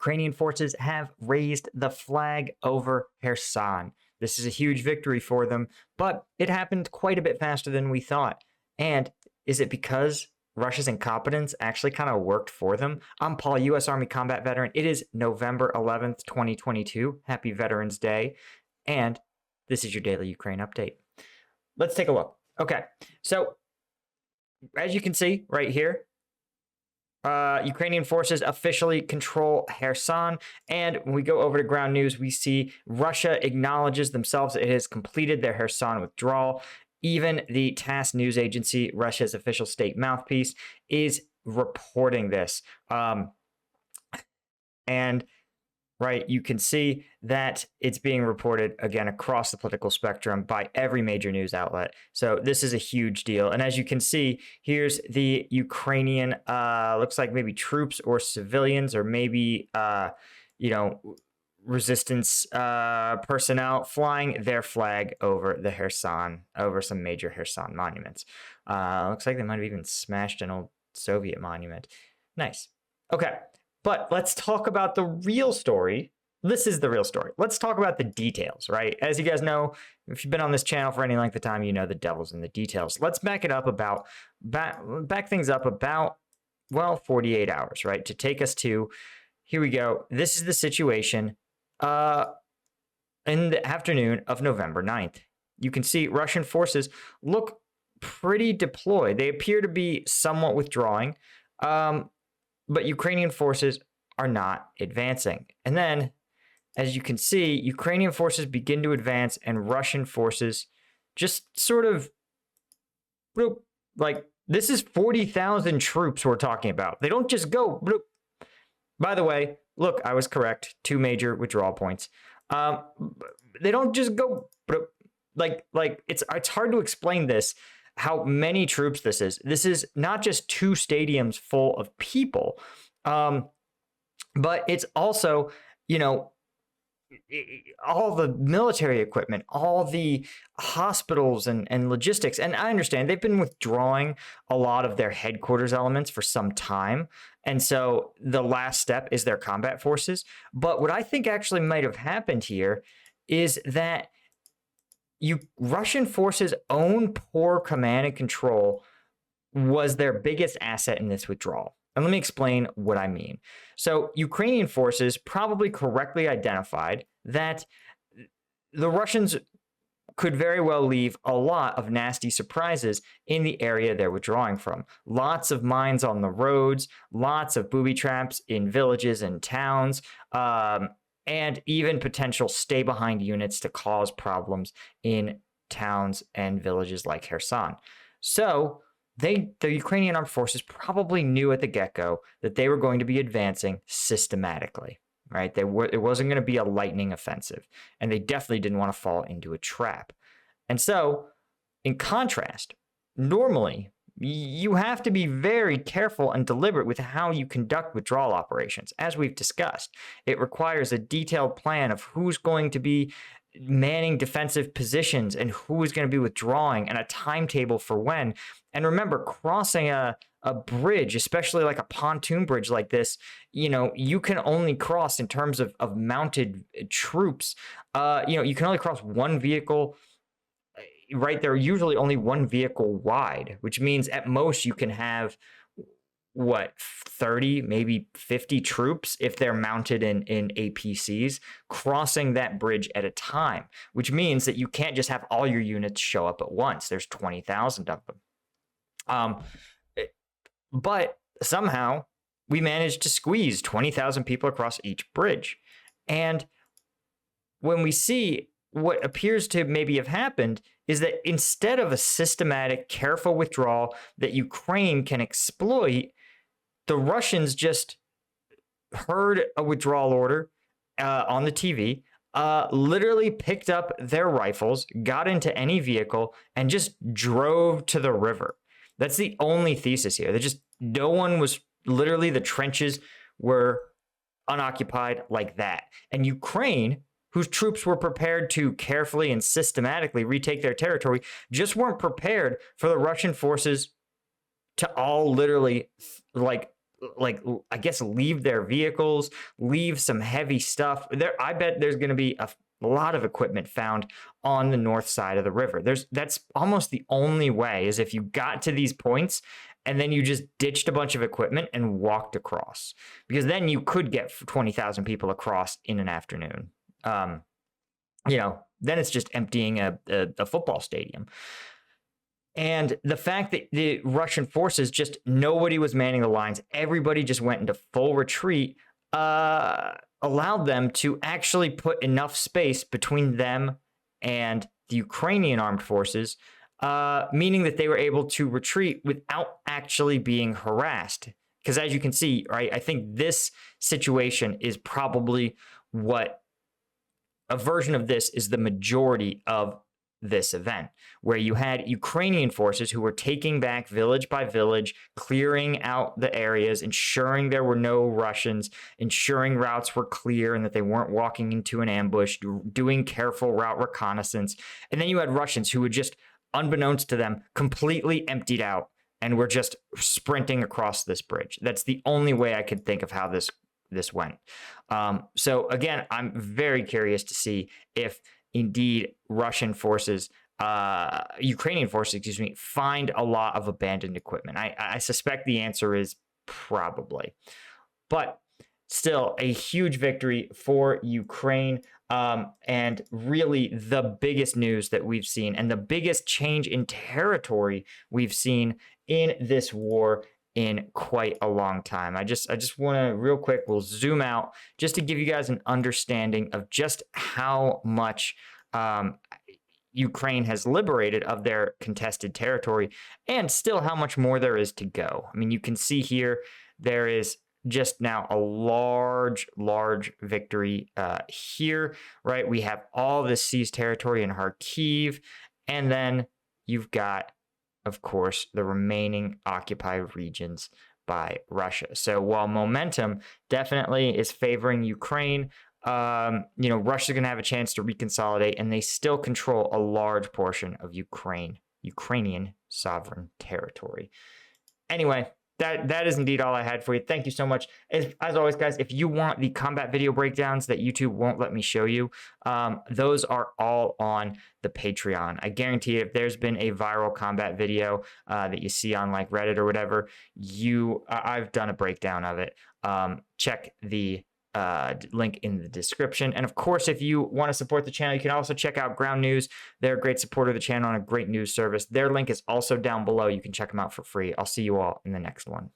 Ukrainian forces have raised the flag over Kherson. This is a huge victory for them, but it happened quite a bit faster than we thought. And is it because Russia's incompetence actually kind of worked for them? I'm Paul, U.S. Army combat veteran. It is November 11th, 2022. Happy Veterans Day. And this is your daily Ukraine update. Let's take a look. Okay, so as you can see right here, Ukrainian forces officially control Kherson. And when we go over to ground news, we see Russia acknowledges themselves it has completed their Kherson withdrawal. Even the TASS news agency, Russia's official state mouthpiece, is reporting this. And right, you can see that it's being reported again across the political spectrum by every major news outlet. So this is a huge deal. And as you can see, here's the Ukrainian, looks like maybe troops or civilians or maybe, resistance personnel flying their flag over the Kherson, over some major Kherson monuments. Looks like they might have even smashed an old Soviet monument. Nice. Okay. But let's talk about the real story. This is the real story. Let's talk about the details, right? As you guys know, if you've been on this channel for any length of time, you know the devil's in the details. Let's back it up back things up about, well, 48 hours, right? To take us to, here we go. This is the situation in the afternoon of November 9th. You can see Russian forces look pretty deployed. They appear to be somewhat withdrawing. But Ukrainian forces are not advancing. And then, as you can see, Ukrainian forces begin to advance and Russian forces just sort of, like, this is 40,000 troops we're talking about. They don't just go. By the way, look, I was correct. 2 major withdrawal points. They don't just go. Like it's hard to explain this. How many troops this is. This is not just 2 stadiums full of people, but it's also, all the military equipment, all the hospitals and logistics. And I understand they've been withdrawing a lot of their headquarters elements for some time. And so the last step is their combat forces. But what I think actually might have happened here is that Russian forces' own poor command and control was their biggest asset in this withdrawal. And let me explain what I mean. So Ukrainian forces probably correctly identified that the Russians could very well leave a lot of nasty surprises in the area they're withdrawing from. Lots of mines on the roads, lots of booby traps in villages and towns, and even potential stay-behind units to cause problems in towns and villages like Kherson. So the Ukrainian armed forces probably knew at the get-go that they were going to be advancing systematically, right? It wasn't going to be a lightning offensive, and they definitely didn't want to fall into a trap. And so, in contrast, normally, you have to be very careful and deliberate with how you conduct withdrawal operations. As we've discussed, it requires a detailed plan of who's going to be manning defensive positions and who is going to be withdrawing and a timetable for when. And remember, crossing a bridge, especially like a pontoon bridge like this, you can only cross in terms of mounted troops. You can only cross one vehicle. Right, they're usually only one vehicle wide, which means at most you can have, 30, maybe 50 troops if they're mounted in APCs crossing that bridge at a time, which means that you can't just have all your units show up at once. There's 20,000 of them. But somehow we managed to squeeze 20,000 people across each bridge. And when we see what appears to maybe have happened is that instead of a systematic, careful withdrawal that Ukraine can exploit, the Russians just heard a withdrawal order on the TV, literally picked up their rifles, got into any vehicle, and just drove to the river. That's the only thesis here. No one was, literally the trenches were unoccupied like that. And Ukraine, whose troops were prepared to carefully and systematically retake their territory, just weren't prepared for the Russian forces to all literally I guess leave their vehicles, leave some heavy stuff there. I bet there's going to be a lot of equipment found on the north side of the river. That's almost the only way, is if you got to these points and then you just ditched a bunch of equipment and walked across, because then you could get 20,000 people across in an afternoon. Then it's just emptying a football stadium. And the fact that the Russian forces, just nobody was manning the lines, everybody just went into full retreat, allowed them to actually put enough space between them and the Ukrainian armed forces, meaning that they were able to retreat without actually being harassed. Because as you can see, right, I think this situation is probably what a version of this is the majority of this event, where you had Ukrainian forces who were taking back village by village, clearing out the areas, ensuring there were no Russians, ensuring routes were clear and that they weren't walking into an ambush, doing careful route reconnaissance. And then you had Russians who were just, unbeknownst to them, completely emptied out and were just sprinting across this bridge. That's the only way I could think of how this went. So again, I'm very curious to see if indeed Russian forces, Ukrainian forces, find a lot of abandoned equipment. I suspect the answer is probably, but still a huge victory for Ukraine. And really the biggest news that we've seen and the biggest change in territory we've seen in this war in quite a long time. I just want to real quick, we'll zoom out just to give you guys an understanding of just how much Ukraine has liberated of their contested territory, and still how much more there is to go. I mean, you can see here, there is just now a large victory here, right? We have all this seized territory in Kharkiv, and then you've got, of course, the remaining occupied regions by Russia. So while momentum definitely is favoring Ukraine, Russia's going to have a chance to reconsolidate, and they still control a large portion of Ukrainian sovereign territory. Anyway, that is indeed all I had for you. Thank you so much. As always, guys, if you want the combat video breakdowns that YouTube won't let me show you, those are all on the Patreon. I guarantee if there's been a viral combat video that you see on like Reddit or whatever, I've done a breakdown of it. Check the link in the description. And of course, if you want to support the channel, you can also check out Ground News. They're a great supporter of the channel and a great news service. Their link is also down below. You can check them out for free. I'll see you all in the next one.